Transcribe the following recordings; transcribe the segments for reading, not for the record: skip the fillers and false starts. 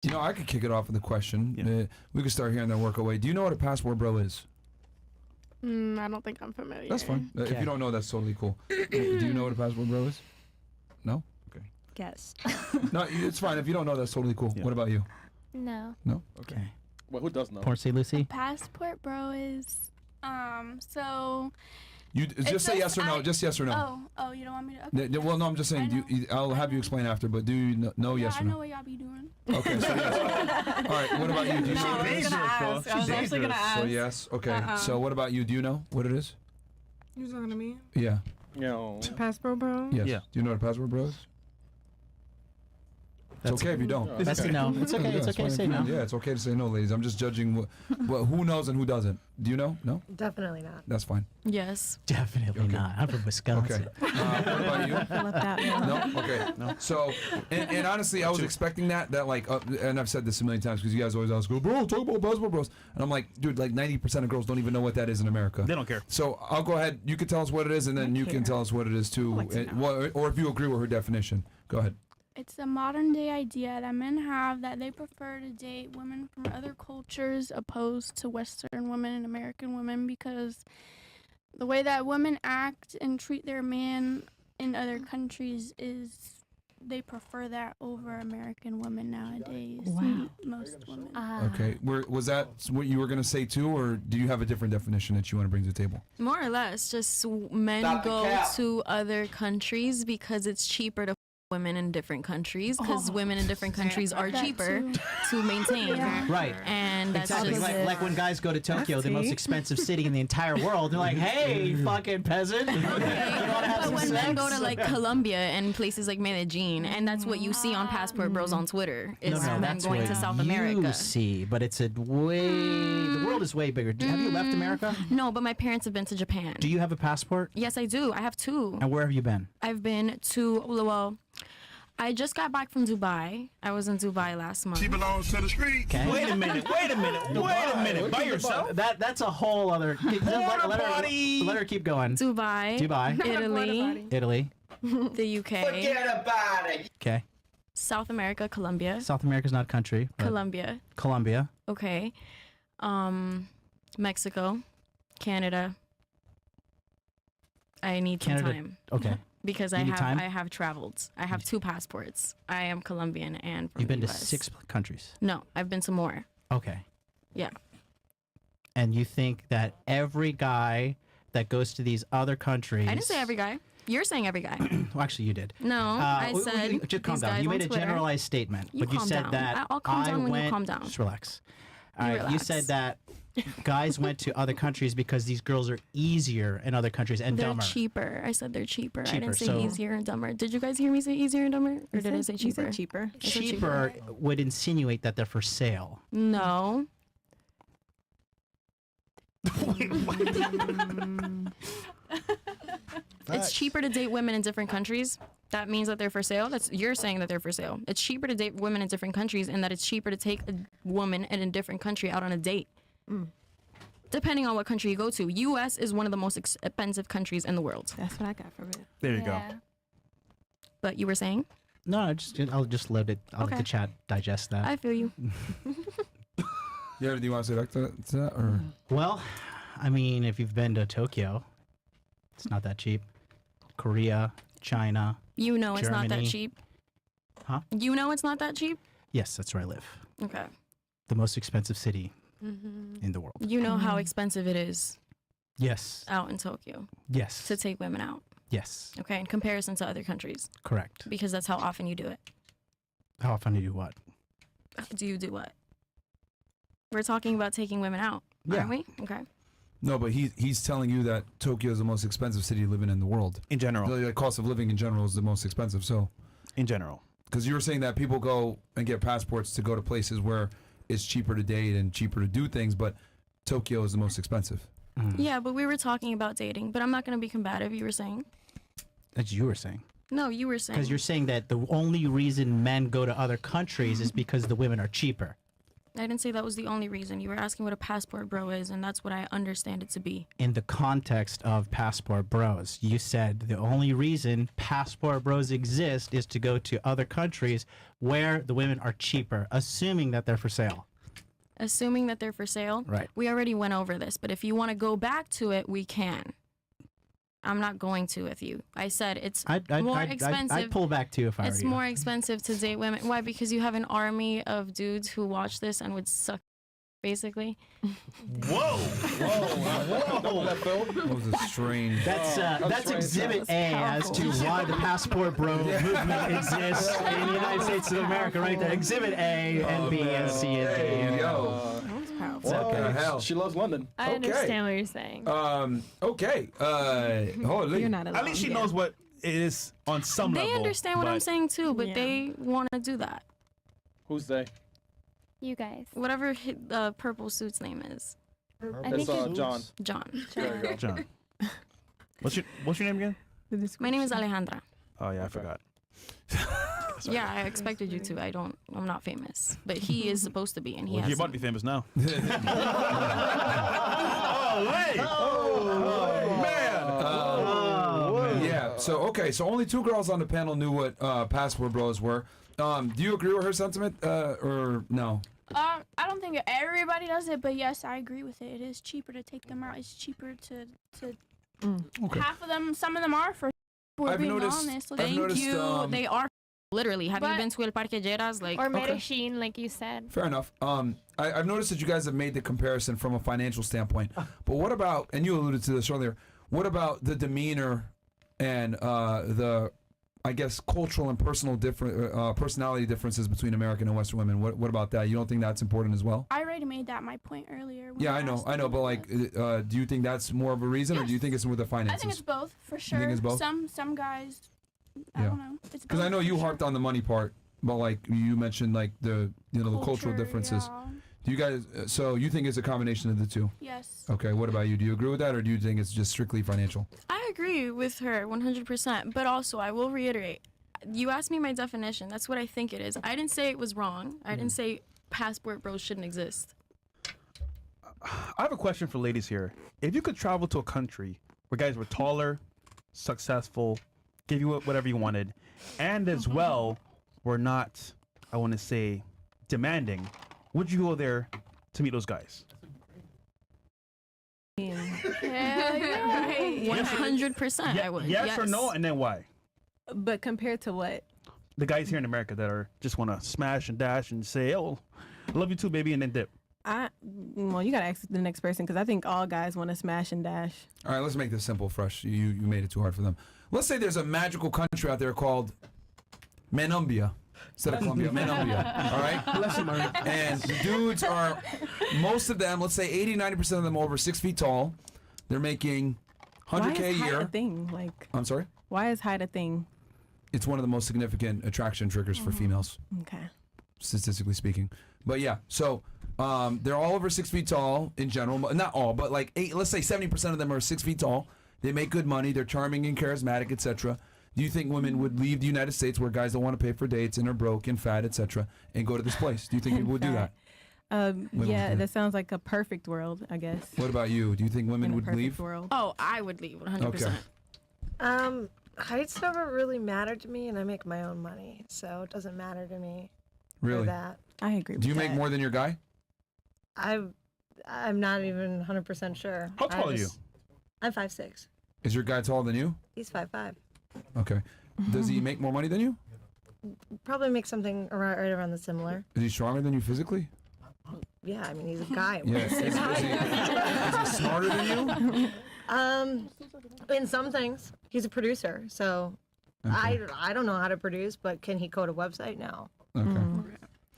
You know, I could kick it off with a question. Yeah. We could start here and then work away. Do you know what a passport bro is? I don't think I'm familiar. That's fine. If you don't know, that's totally cool. Do you know what a passport bro is? No? Okay. Guess. No, it's fine. If you don't know, that's totally cool. Yeah. What about you? No. No? Okay. Well, who does know? Porcy Lucy? Passport bro is so You just say yes or no. Just yes or no. oh you don't want me to Well, no, I'm just saying. I'll have you explain after. But do you know yes I or know no? what y'all be doing. Okay. So yes. All right. What about you? Do you know what it is? I was actually gonna ask. So yes. Okay. So what about you? Do you know what it is? You talking to me? Yeah. No. Passport bro? Yes. Yeah. Do you know what a passport bro is? It's okay if you don't. That's a no. It's okay. It's okay to say no. Yeah, it's okay to say no, ladies. I'm just judging who knows and who doesn't. Do you know? No? Definitely not. That's fine. Yes. Definitely not. I'm from Wisconsin. Okay. What about you? Let that know. No? Okay. No. So, and honestly, I was expecting that like, and I've said this a million times because you guys always ask, bro, talk about passport bros. And I'm like, dude, like 90% of girls don't even know what that is in America. They don't care. So I'll go ahead. You can tell us what it is, and then you can tell us what it is too. Or if you agree with her definition. Go ahead. It's a modern day idea that men have that they prefer to date women from other cultures opposed to Western women and American women because the way that women act and treat their man in other countries is they prefer that over American women nowadays. Wow. Most women. Okay. Was that what you were going to say too, or do you have a different definition that you want to bring to the table? More or less, just men go to other countries because it's cheaper to women in different countries because women in different countries are cheaper to maintain. Right. And that's Exactly. just Like when guys go to Tokyo, the most expensive city in the entire world, they're like, hey, you fucking peasant. But when men go to like Colombia and places like Medellin, and that's what you see on Passport Bros on Twitter, is men that's going what to South you America. see, but it's the world is way bigger. Have you left America? No, but my parents have been to Japan. Do you have a passport? Yes, I do. I have two. And where have you been? I've been to, well, I just got back from Dubai. I was in Dubai last month. She belongs to the street. Okay. Wait a minute. By yourself? That's a whole other. Let her keep going. Dubai, Italy, the UK, Forget about it. Okay. South America, Colombia, South America's not a country. but Colombia, Colombia. okay, Mexico, Canada. I need some time. Okay. Because You I need time? have traveled. I have two passports. I am Colombian and from You've been the to US. 6 countries. No, I've been to more. Okay. Yeah. And you think that every guy that goes to these other countries? I didn't say every guy. You're saying every guy. Well, actually, you did. No, I said just calm these down. guys You on made a Twitter. generalized statement, You but you calm said down. that I'll calm down when you went. calm down. Just relax. You You relax. said that guys went to other countries because these girls are easier in other countries and They're dumber. cheaper. I said they're cheaper. I Cheaper, didn't say so- easier and dumber. Did you guys hear me say easier and dumber? Or did I say You said cheaper? cheaper. I said Cheaper would insinuate that they're for sale. No. It's cheaper to date women in different countries. That means that they're for sale. You're saying that they're for sale. It's cheaper to date women in different countries, and that it's cheaper to take a woman in a different country out on a date. Depending on what country you go to. U.S. is one of the most expensive countries in the world. That's what I got from it. There you go. But you were saying? No, I'll just let it. I'll let Okay. the chat digest that. I feel you. Yeah, do you want to say back to that? Or? Well, I mean, if you've been to Tokyo, it's not that cheap. Korea, China. You know it's not that Germany. cheap. Huh? You know it's not that cheap? Yes, that's where I live. Okay. The most expensive city in the world. You know how expensive it is Yes. out in Tokyo Yes. to take women out. Yes. Okay, in comparison to other countries. Correct. Because that's how often you do it. How often do you do what? Do you do what? We're talking about taking women out, Yeah. aren't we? Okay. No, but he's telling you that Tokyo is the most expensive city living in the world. In general. The cost of living in general is the most expensive. So, In general. because you were saying that people go and get passports to go to places where it's cheaper to date and cheaper to do things, but Tokyo is the most expensive. Yeah, but we were talking about dating, but I'm not going to be combative, you were saying. That's you were saying. No, you were saying. Because you're saying that the only reason men go to other countries is because the women are cheaper. I didn't say that was the only reason. You were asking what a passport bro is, and that's what I understand it to be. In the context of passport bros, you said the only reason passport bros exist is to go to other countries where the women are cheaper, assuming that they're for sale. Assuming that they're for sale. Right. We already went over this, but if you want to go back to it, we can. I'm not going to with you. I said it's more expensive. I'd pull back too if I were It's you. more expensive to date women. Why? Because you have an army of dudes who watch this and would suck, basically. Whoa! That was a strange. That's Exhibit A as to why the passport bro movement exists in the United States of America, right there. Exhibit A and B and C and D. Hey, and yo. What the hell? She loves London. I understand what you're saying. Okay. Holy. You're not alone. At least she knows what it is on some level. They understand what I'm but saying too, but Yeah. they want to do that. Who's they? You guys. Whatever the purple suit's name is, I It's think John. John. There you go. John. What's your name again? My name is Alejandra. Oh yeah, I forgot. Yeah, I expected you to. I'm not famous, but he is supposed to be, and he Well, has. you're about to be famous now. Oh wait! Man. Yeah. So only 2 girls on the panel knew what passport bros were. Do you agree with her sentiment, or no? I don't think everybody does it, but yes, I agree with it. It is cheaper to take them out. It's cheaper to Okay. half of them. Some of them are for. We're I've being noticed- honest. I've Thank noticed, you. They are literally. Have you But- been to El Parque Lleras? Like, Or Okay. Medellin, like you said. Fair enough. I've noticed that you guys have made the comparison from a financial standpoint. But what about, and you alluded to this earlier, what about the demeanor and the, I guess, cultural and personality differences between American and Western women? What about that? You don't think that's important as well? I already made that my point earlier. when Yeah, you I know, asked but me. like, do you think that's more of a reason, or do you think it's with the I finances? think it's both for sure. think it's both? Some guys. I Yeah. don't know. It's Because I both know for you sure. harped on the money part, but like you mentioned, like the the cultural differences. Yeah. Do you guys? So you think it's a combination of the two? Yes. Okay. What about you? Do you agree with that, or do you think it's just strictly financial? I agree with her 100%. But also, I will reiterate. You asked me my definition. That's what I think it is. I didn't say it was wrong. I didn't say passport bros shouldn't exist. I have a question for ladies here. If you could travel to a country where guys were taller, successful, give you whatever you wanted, and as well were not, I want to say, demanding, would you go there to meet those guys? Hell yeah. 100% I would. Yes or no, and then why? But compared to what? The guys here in America that are just want to smash and dash and say, "Oh, I love you too, baby," and then dip. Well, you gotta ask the next person because I think all guys want to smash and dash. All right, let's make this simple, Fresh. You made it too hard for them. Let's say there's a magical country out there called Menumbia. Instead of Colombia, Menumbia. All right? And the dudes are, most of them, let's say 80-90% of them are over 6 feet tall. They're making $100K Why a is height year. a thing? Like, I'm sorry? why is height a thing? It's one of the most significant attraction triggers for females, Okay. statistically speaking. But yeah, so they're all over 6 feet tall in general. Not all, but like let's say 70% of them are 6 feet tall. They make good money. They're charming and charismatic, etc. Do you think women would leave the United States where guys don't want to pay for dates and are broke and fat, etc., and go to this place? Do you think people would do that? Yeah, that sounds like a perfect world, I guess. What about you? Do you think women In a would perfect leave? world. Oh, I would leave 100%. Um, heights never really mattered to me, and I make my own money, so it doesn't matter to me for Really? that. I agree with Do you that. make more than your guy? I'm not even 100% sure. How tall are you? I'm 5'6". Is your guy taller than you? He's 5'5". Okay. Does he make more money than you? Probably make something right around the similar. Is he stronger than you physically? Yeah, I mean, he's a guy. Yeah. Is he smarter than you? In some things, he's a producer, so Okay. I don't know how to produce, but can he code a website? No. Okay.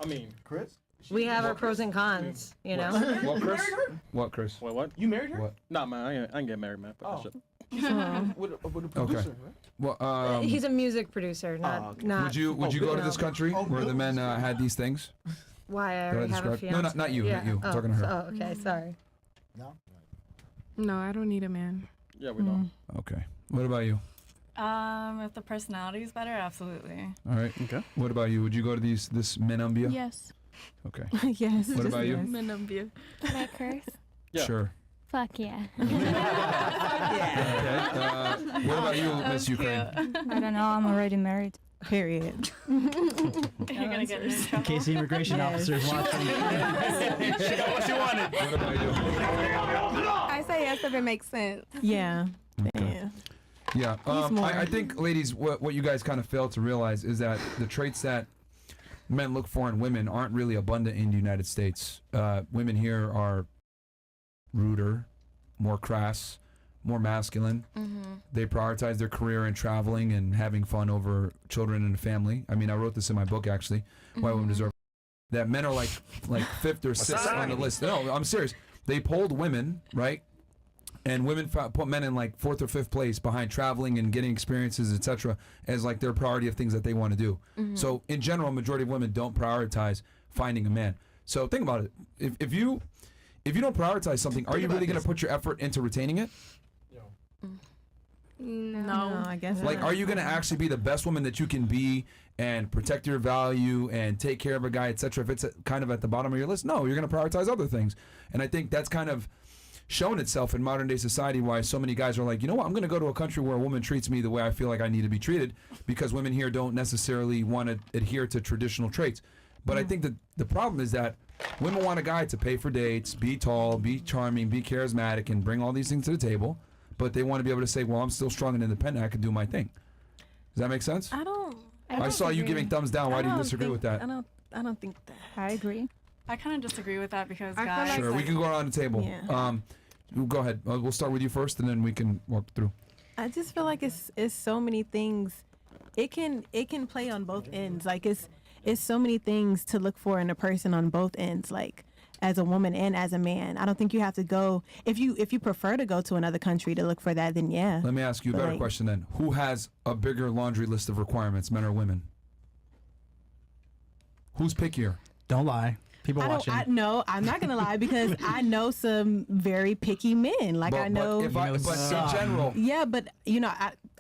I mean, Chris? We have our pros and cons, you know. What, Chris? What, Chris? Wait, what? You married her? What? Nah, man, I ain't get married, man. Fuck that shit. Okay. Well, He's a music producer, not not. would you go to this country where the men had these things? Why I That I already have a described? fiance? No, not you. Not you. I'm Oh, talking to her. Oh, okay, sorry. No, I don't need a man. Yeah, we know. Okay. What about you? If the personality is better, absolutely. All right. Okay. What about you? Would you go to this Menumbia? Yes. Okay. Yes. What about you? yes. Can I curse? Yeah. Sure. Fuck yeah. Okay. What about you, Miss Ukraine? I don't know. I'm already married. Period. You're gonna get in In case the immigration officer's watching. She got what she wanted. What about you? I say yes if it makes sense. Yeah. Okay. Yeah. Yeah. more. I think, ladies, what you guys kind of fail to realize is that the traits that men look for in women aren't really abundant in the United States. Women here are ruder, more crass, more masculine. They prioritize their career and traveling and having fun over children and family. I mean, I wrote this in my book, actually, Why Women Deserve. That men are like fifth or sixth on the list. No, I'm serious. They polled women, right? And women put men in like fourth or fifth place behind traveling and getting experiences, etc., as like their priority of things that they want to do. So in general, a majority of women don't prioritize finding a man. So think about it. If you don't prioritize something, are you really going to put your effort into retaining it? No, I guess Like, not. are you going to actually be the best woman that you can be and protect your value and take care of a guy, etc.? If it's kind of at the bottom of your list, no, you're going to prioritize other things. And I think that's kind of shown itself in modern day society, why so many guys are like, you know what, I'm going to go to a country where a woman treats me the way I feel like I need to be treated, because women here don't necessarily want to adhere to traditional traits. But I think that the problem is that women want a guy to pay for dates, be tall, be charming, be charismatic, and bring all these things to the table. But they want to be able to say, well, I'm still strong and independent. I can do my thing. Does that make sense? I saw you giving thumbs down. Why do you disagree with that? I don't think that. I agree. I kind of disagree with that because I feel guys. like- Sure, we can go around the table. Yeah. Go ahead. We'll start with you first, and then we can walk through. I just feel like it's so many things. It can play on both ends. Like it's so many things to look for in a person on both ends. Like as a woman and as a man. I don't think you have to go if you prefer to go to another country to look for that. Then yeah. Let me ask you a better Like- question then. Who has a bigger laundry list of requirements, men or women? Who's pickier? Don't lie. People watching. No, I'm not gonna lie because I know some very picky men. Like I know. But in general, Yeah, but you know,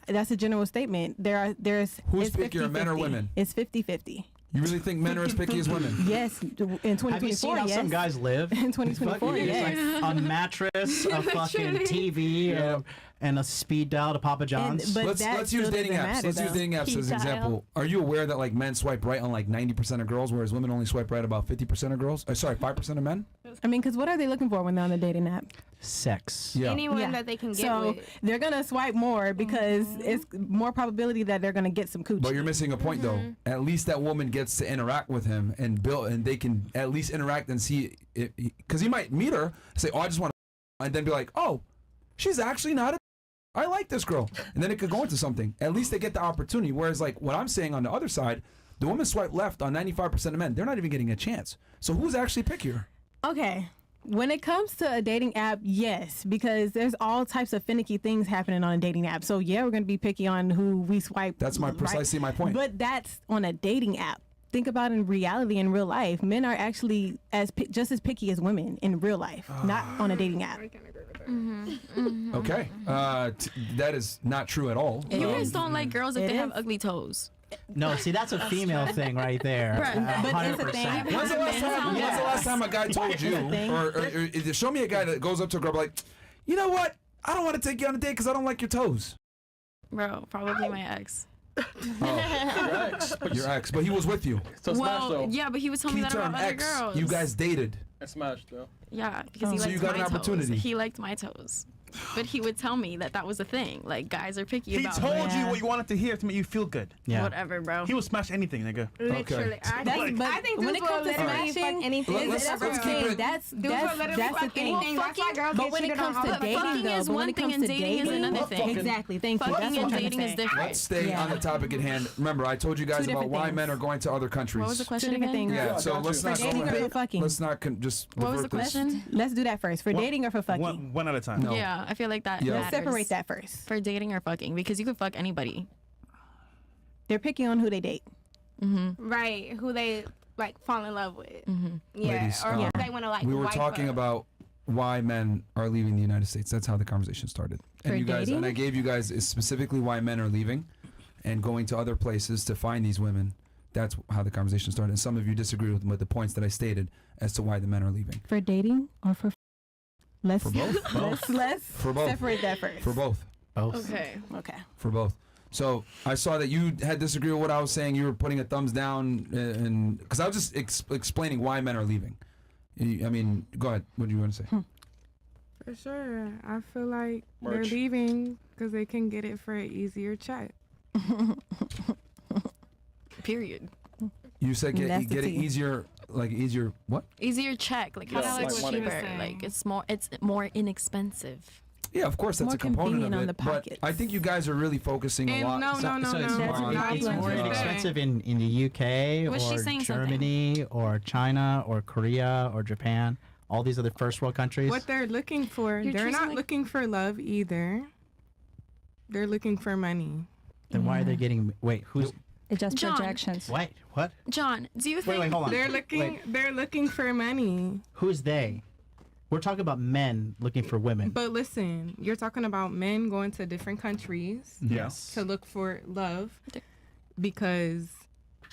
that's a general statement. There's who's it's pickier, men or 50-50. women? It's 50-50. You really think men are as picky as women? Yes, in 2024. Have you seen how yes. some guys live? In 2024, Fucking, yes. it's like a mattress, a fucking TV, and a speed dial to Papa John's. but Let's use still dating doesn't apps. matter, Let's use though. dating apps as an example. Are you aware that like men swipe right on like 90% of girls, whereas women only swipe right about 50% of girls? Sorry, 5% of men? I mean, because what are they looking for when they're on the dating app? Sex. Yeah. Anyone that they can get So with. they're gonna swipe more because it's more probability that they're gonna get some coochie. But you're missing a point though. At least that woman gets to interact with him and build, and they can at least interact and see it, because he might meet her, say, "Oh, I just want," to," and then be like, "Oh, she's actually not. I like this girl," and then it could go into something. At least they get the opportunity. Whereas, like what I'm saying on the other side, the women swipe left on 95% of men. They're not even getting a chance. So who's actually pickier? Okay. When it comes to a dating app, yes, because there's all types of finicky things happening on a dating app. So yeah, we're gonna be picky on who we swipe. That's precisely my point. But that's on a dating app. Think about in reality, in real life, men are actually just as picky as women in real life, not on a dating app. Okay, that is not true at all. You just don't like girls if It they have is. ugly toes. No, see, that's a female thing right there. Right. But it's a 100%. thing. When's the last time a guy told you, or show me a guy that goes up to a girl like, you know what? I don't want to take you on a date because I don't like your toes. Bro, probably my ex. Your ex, but he was with you. So smash Well, though. yeah, but he was telling me Key that term about other ex. girls. You guys dated. And smash though. Yeah, because he So liked you got my an opportunity. toes. He liked my toes. But he would tell me that was a thing. Like, guys are picky He about told me. you what you wanted to hear to make you feel good. Yeah. Whatever, bro. He will smash anything, nigga. Literally. I That's, think, but I think when dudes it comes will to literally smashing, fuck anything. Let's that's what I'm keep saying. it- That's Dudes will literally the fuck thing. anything. That's why girls But get when it cheated comes on to all the dating, time. fucking though, is but when one it thing comes and to dating is dating, another thing. exactly. Thank you. Fucking That's what I'm and trying to dating is say. different. Let's stay Yeah. on the topic at hand. Remember, I told you guys Two about different why things. men are going to other countries. What was the Two question different again? things. Yeah, so got let's you. not For go dating or ahead. for fucking? Let's not just What was the divert this. question? Let's do that first. For dating or for fucking? One at a time. No. Yeah, I feel like that Yeah. Let's matters. separate that first. For dating or fucking, because you could fuck anybody. They're picky on who they date. Right. Who they like fall in love with. Yeah. Ladies, or who they want to like. we were wife talking up. about why men are leaving the United States. That's how the conversation started. And For you guys, dating? and I gave you guys specifically why men are leaving and going to other places to find these women That's how the conversation started. And some of you disagree with the points that I stated as to why the men are leaving. For dating or for? Let's For both. let's For both. separate that first. For both. Okay. For both. So I saw that you had disagreed with what I was saying. You were putting a thumbs down, and because I was just explaining why men are leaving. I mean, go ahead. What do you want to say? For sure. I feel like Merch. they're leaving because they can get it for an easier check. Period. You said get it easier, like easier what? Easier check, like it's like what she was cheaper, saying. like it's more inexpensive. Yeah, of course, that's More a component convenient of on it. the But pockets. I think you guys are really focusing a lot. No, So it's more inexpensive in the UK Was she or saying Germany or China or Korea or Japan, all these other first world countries. What they're looking for, You're they're choosing, not like- looking for love either. They're looking for money. Then why are they getting? Wait, who's? It's just John. projections. Wait, what? John, do you think? Wait, hold on. They're looking for money. Who's they? We're talking about men looking for women. But listen, you're talking about men going to different countries Yes. to look for love because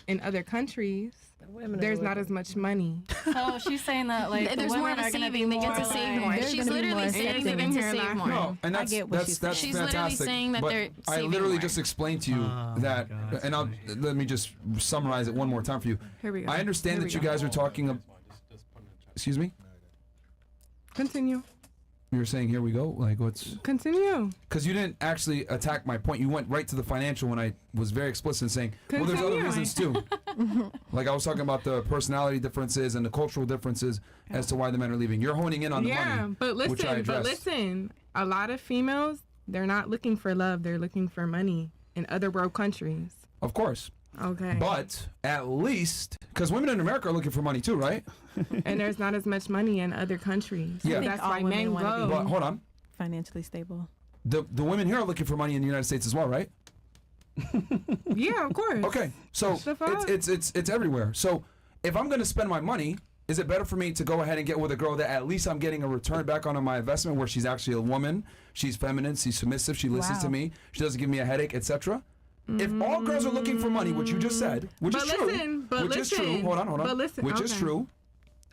in other countries there's not as much money. So she's saying that like There's the more women to are gonna saving. be They get to more, save like- more. They're She's gonna be literally more saying saving. they get to save more. No, and I that's get what that's she's that's saying. She's fantastic. literally saying that but they're I saving literally more. just explained to you that, God, and let me just summarize it one more time for you. Here we go. I understand Here that we you go. guys are talking. Excuse me. Continue. You were saying here we go. Like what's? Continue. Because you didn't actually attack my point. You went right to the financial when I was very explicit in saying, well, there's other Continue. reasons too. Like I was talking about the personality differences and the cultural differences as to why the men are leaving. You're honing in on the money, but which I addressed. a lot of females, they're not looking for love, they're looking for money in other world countries. Of course. Okay. But at least, because women in America are looking for money too, right? And there's not as much money in other countries. Yeah. So I think that's all why women men wanna go. be- But hold on. Financially stable. The women here are looking for money in the United States as well, right? Yeah, of course. Okay. So The fuck? it's everywhere. So if I'm going to spend my money, is it better for me to go ahead and get with a girl that at least I'm getting a return back on my investment, where she's actually a woman, she's feminine, she's submissive, she listens to Wow. me, she doesn't give me a headache, etc.? If all girls are looking for money, which you just said, which But is true, listen, but which is true, listen, hold on, but listen, which is okay. true,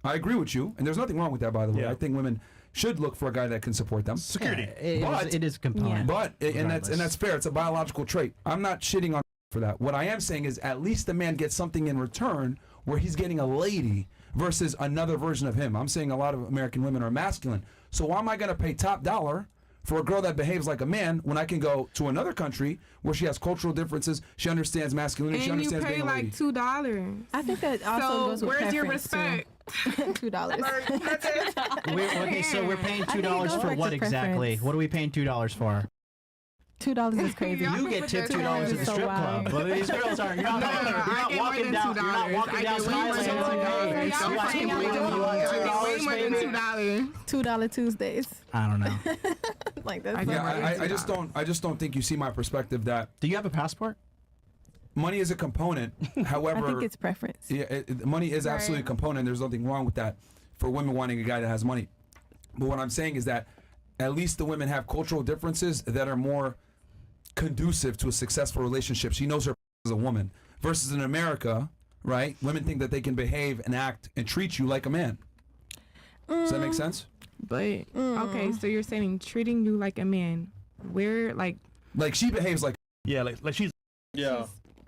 I agree with you, and there's nothing wrong with that, by the way. Yeah. I think women should look for a guy that can support them. Security. It is a component. But and that's regardless. fair. It's a biological trait. I'm not shitting on for that. What I am saying is at least the man gets something in return where he's getting a lady versus another version of him. I'm saying a lot of American women are masculine. So why am I going to pay top dollar for a girl that behaves like a man when I can go to another country where she has cultural differences, she understands masculinity, she And you understands pay being a lady? like $2. I think that also So goes with where's your preference, too. respect? $2. Okay, so we're paying I think it $2 goes for back what to exactly? preference. What are we paying $2 for? $2 is crazy. You get tipped $2 at the So strip wild. club. But these girls aren't. You're not, I get walking more than down. You're not $2. walking I down get way more than Skyline. $2. You watching I Rollo, get you want way more than $2, $2. $2 Tuesdays. I don't know. Like that's Yeah, I just don't think you see my perspective that Do you have a passport? money is a component. However, I think it's preference. Yeah, money is absolutely a component. There's nothing wrong with that for women wanting a guy that has money. But what I'm saying is that at least the women have cultural differences that are more conducive to a successful relationship. She knows her as a woman. Versus in America, right? Women think that they can behave and act and treat you like a man. Does that make sense? But okay, so you're saying treating you like a man. Where like she behaves like like she's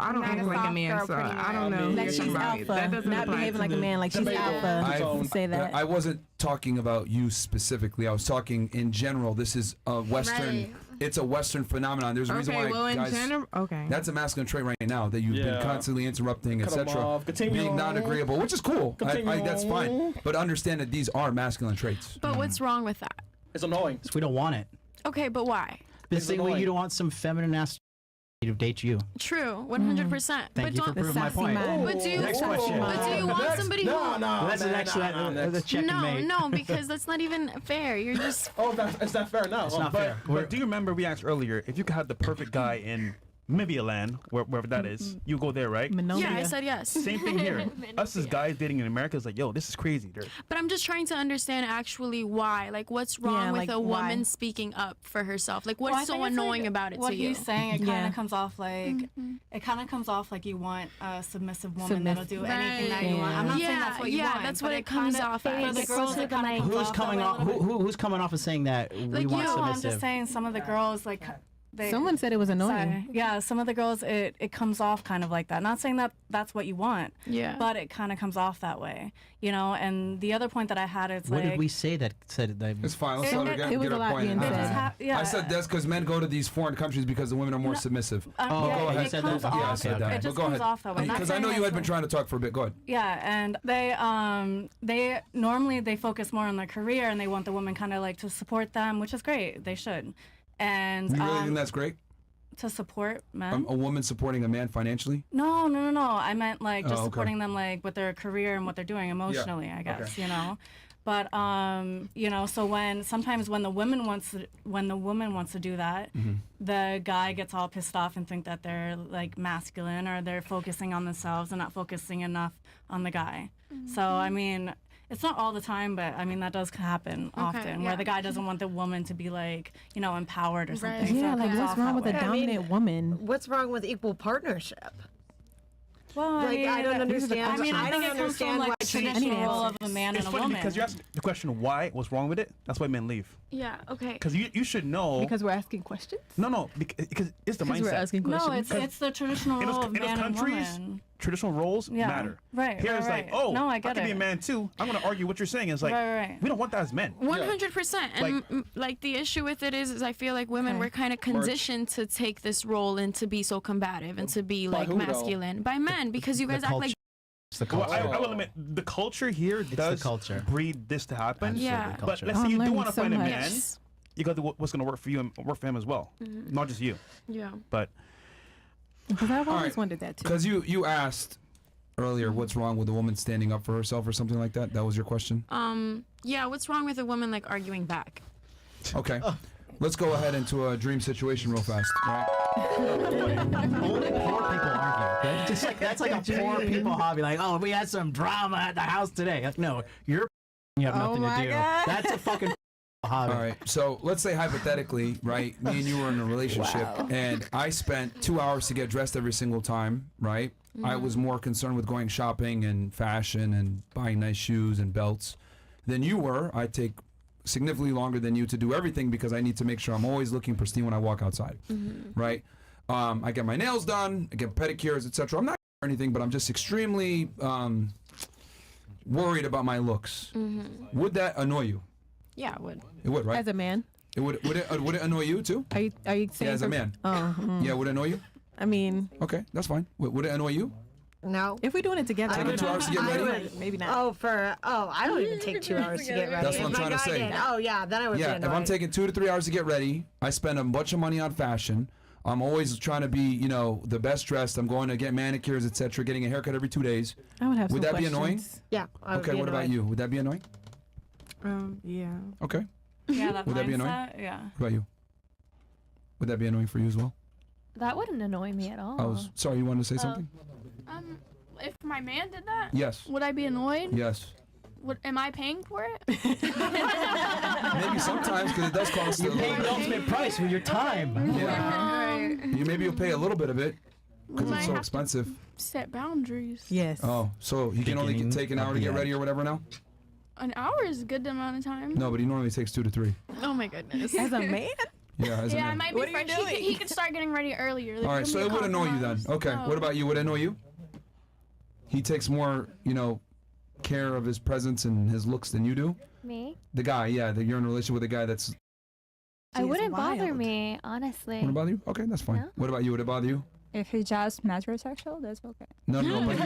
I don't Not act a like a soft man, girl, so pretty I don't much. know. Like You're she's talking about alpha, it. That doesn't not apply behaving to like a me. man. Like she's alpha. You say that. I wasn't talking about you specifically. I was talking in general. This is a Western. Right. It's a Western phenomenon. There's a reason why Okay, well in guys. general, okay. That's a masculine trait right now that you've been Yeah. constantly interrupting, Cut 'em etc. off. Continue. Being non-agreeable, which is cool. That's fine. But understand that these are masculine traits. But what's wrong with that? It's annoying. We don't want it. Okay, but why? The same way you don't want some feminine ass to date you. True, 100%. Thank But you for don't. proving my sassy point. man. But do you? Next question. But do you want somebody who? That's the next one. The check and mate. No, because that's not even fair. You're just. Oh, it's not fair now. It's not but, fair. But do you remember we asked earlier if you could have the perfect guy in Namibia land, wherever that is, you go there, right? Yeah, I said yes. Same thing here. Us as guys dating in America is like, yo, this is crazy. But I'm just trying to understand actually why. Like, what's wrong with a woman speaking up for herself? Like, what's so annoying about it to you? What he's saying, it kind of comes off like it kind of comes off like you want a submissive woman that'll do anything that you want. I'm not saying that's what you want. Yeah, that's what it comes off as. For the girls, it kind of Who's coming off? Who's coming off as saying that we want submissive? I'm just saying some of the girls like. Someone said it was annoying. Sorry. Yeah, some of the girls, it comes off kind of like that. Not saying that that's what you want. Yeah. But it kind of comes off that way, you know. And the other point that I had is what did we say that said that? It's fine. Let's let her get her point. I said that's because men go to these foreign countries because the women are more submissive. Go ahead. It comes off. Yeah, I said that. It just go comes ahead. off that way. Because I know you had been trying to talk for a bit. Go ahead. Yeah, and they normally they focus more on their career and they want the woman kind of like to support them, which is great. They should. And you really think that's great? To support men? A woman supporting a man financially? No. I meant like just supporting them like with their career and what they're doing emotionally, I guess, you know. But you know, so sometimes when the woman wants to do that, the guy gets all pissed off and think that they're like masculine or they're focusing on themselves and not focusing enough on the guy. So I mean, it's not all the time, but I mean that does happen often, where the guy doesn't want the woman to be like, you know, empowered or something. Yeah, so like what's wrong with a dominant woman? What's wrong with equal partnership? Well, like, I don't understand. I mean, I don't think it comes from like traditional role of a man and a woman. Because you're asking the question why, what's wrong with it? That's why men leave. Yeah, okay. Because you should know. Because we're asking questions? No, because it's the mindset. We're asking questions. No, it's the traditional role of man and woman. Traditional roles matter. Right. Here it's like, oh, no, I can be a man too. I'm going to argue what you're saying. It's like, we don't want that as men. 100%. And like the issue with it is I feel like women were kind of conditioned to take this role and to be so combative and to be like masculine by men because you guys act like. It's the culture. Well, I will admit, the culture here does breed this to happen. Yeah. But let's say you do want to find a man, you got to do what's going to work for you and work for him as well. Not just you. Yeah. But. Because I've always wondered that too. Because you asked earlier what's wrong with a woman standing up for herself or something like that. That was your question? Yeah, what's wrong with a woman like arguing back? Okay. Let's go ahead into a dream situation real fast. Right? Only poor people argue. Right? Just like that's like a poor people hobby. Like, oh, we had some drama at the house today. Like, no, you have nothing to do. God. That's a fucking hobby. All right. So let's say hypothetically, right? Me and you were in a relationship, and I spent 2 hours to get dressed every single time, right? I was more concerned with going shopping and fashion and buying nice shoes and belts than you were. I take significantly longer than you to do everything because I need to make sure I'm always looking pristine when I walk outside, right? I get my nails done, I get pedicures, etc. I'm not anything, but I'm just extremely worried about my looks. Would that annoy you? Yeah, it would. It would, right? As a man? It would it annoy you too? Are you saying? Yeah, as a man. Oh. Yeah, would it annoy you? I mean. Okay, that's fine. Would it annoy you? No. If we're doing it together. Taking 2 hours to get ready? Maybe not. I don't even take 2 hours to get ready. That's what I'm trying to say. Then I would be annoyed. If I'm taking 2 to 3 hours to get ready, I spend a bunch of money on fashion. I'm always trying to be, you know, the best dressed. I'm going to get manicures, etc., getting a haircut every 2 days. I would have Would some that be annoying? Yeah. Okay, what about you? Would that be annoying? Yeah. Okay. Yeah, that Would that be annoying? Yeah. What about you? Would that be annoying for you as well? That wouldn't annoy me at all. I was sorry, you wanted to say something? If my man did that, Yes. would I be annoyed? Yes. Am I paying for it? Maybe sometimes because it does cost. You're paying the ultimate price with your time. Yeah. Maybe you'll pay a little bit of it because it's so expensive. Set boundaries. Yes. Oh, so you can only take an hour to get ready or whatever now? An hour is a good amount of time. No, but he normally takes 2 to 3. Oh my goodness. As a man? Yeah, as a Yeah, man. it might be fresh. He could start getting ready earlier. All right, so it would annoy you then. Okay, what about you? Would it annoy you? He takes more, you know, care of his presence and his looks than you do? Me? The guy, yeah, that you're in a relationship with a guy that's... It wouldn't bother me, honestly. Wouldn't bother you? Okay, that's fine. No. What about you? Would it bother you? If he's just metrosexual, that's okay. No, but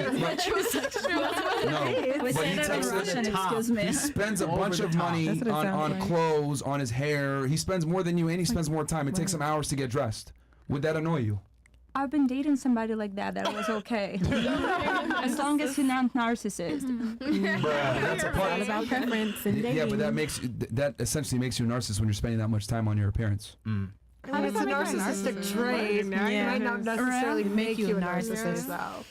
he spends a bunch of money on clothes, on his hair. He spends more than you, and he spends more time. It takes some hours to get dressed. Would that annoy you? I've been dating somebody like that was okay. As long as he's not narcissist. That's a part All about preference and dating. Yeah, but that essentially makes you a narcissist when you're spending that much time on your appearance. I mean, it's a narcissistic trait. It might not necessarily make you a narcissist, though.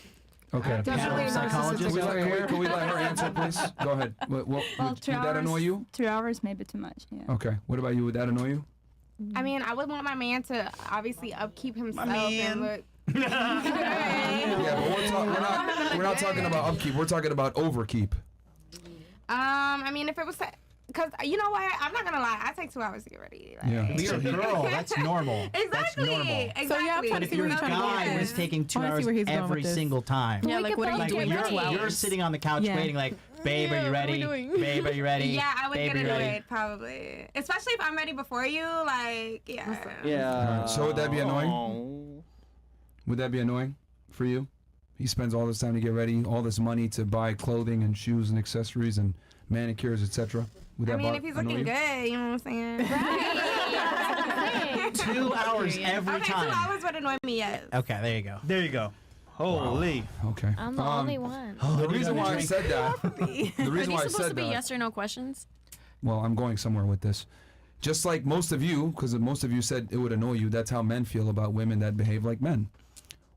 Okay. Definitely a Psychologist. Can we let her answer, please? Go ahead. Would that annoy you? 2 hours maybe too much. Yeah. Okay. What about you? Would that annoy you? I mean, I would want my man to obviously upkeep himself and look. Yeah, but we're not talking about upkeep. We're talking about overkeep. I mean, if it was, because you know what, I'm not gonna lie, I take 2 hours to get ready. Like, Yeah. You're a girl. That's normal. Exactly. That's normal. Exactly. So, yeah, I'm trying But to if see your where he's trying to go with guy was this. taking 2 I wanna hours see where he's going every with this. single time, Yeah, like what are you doing for 2 hours? you're sitting on the couch Yeah. waiting, like, babe, are you ready? Babe, are you ready? Yeah, I would Babe, get are you ready? annoyed probably, especially if I'm ready before you. Like, yeah. Yeah. So would that be annoying? Would that be annoying for you? He spends all this time to get ready, all this money to buy clothing and shoes and accessories and manicures, etc. Would that I mean, if he's looking good, you know what I'm saying? Right. 2 hours every okay, time. 2 hours would annoy me, yes. Okay, there you go. There you go. Holy. Okay. I'm the only one. The reason why I said that. The Are reason these why I supposed said to be that. yes or no questions? Well, I'm going somewhere with this. Just like most of you, because most of you said it would annoy you, that's how men feel about women that behave like men.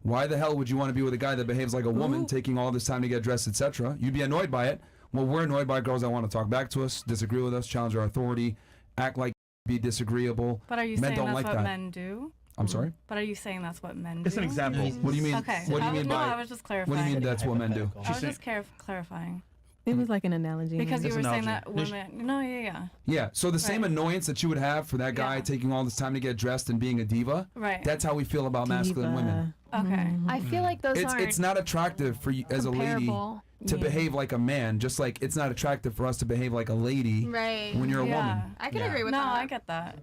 Why the hell would you want to be with a guy that behaves like a woman, taking all this time to get dressed, etc.? You'd be annoyed by it. Well, we're annoyed by girls that want to talk back to us, disagree with us, challenge our authority, act like be disagreeable. But are you men saying don't that's like what that. men do? I'm sorry? But are you saying that's what men do? It's an example. What do you mean? Okay. What do you mean no, by? I was just clarifying. What do you mean that's what men do? I was just clarifying. It was like an analogy. Because you It's were an saying analogy. that women. No, yeah. Yeah, so the same Right. annoyance that you would have for that guy Yeah. taking all this time to get dressed and being a diva, Right. that's how we feel about masculine women. Okay. I feel like those aren't It's not attractive for you as a lady comparable. to behave like a man, just like it's not attractive for us to behave like a lady Right. when you're a Yeah. woman. I can Yeah. agree with No, that. I get that.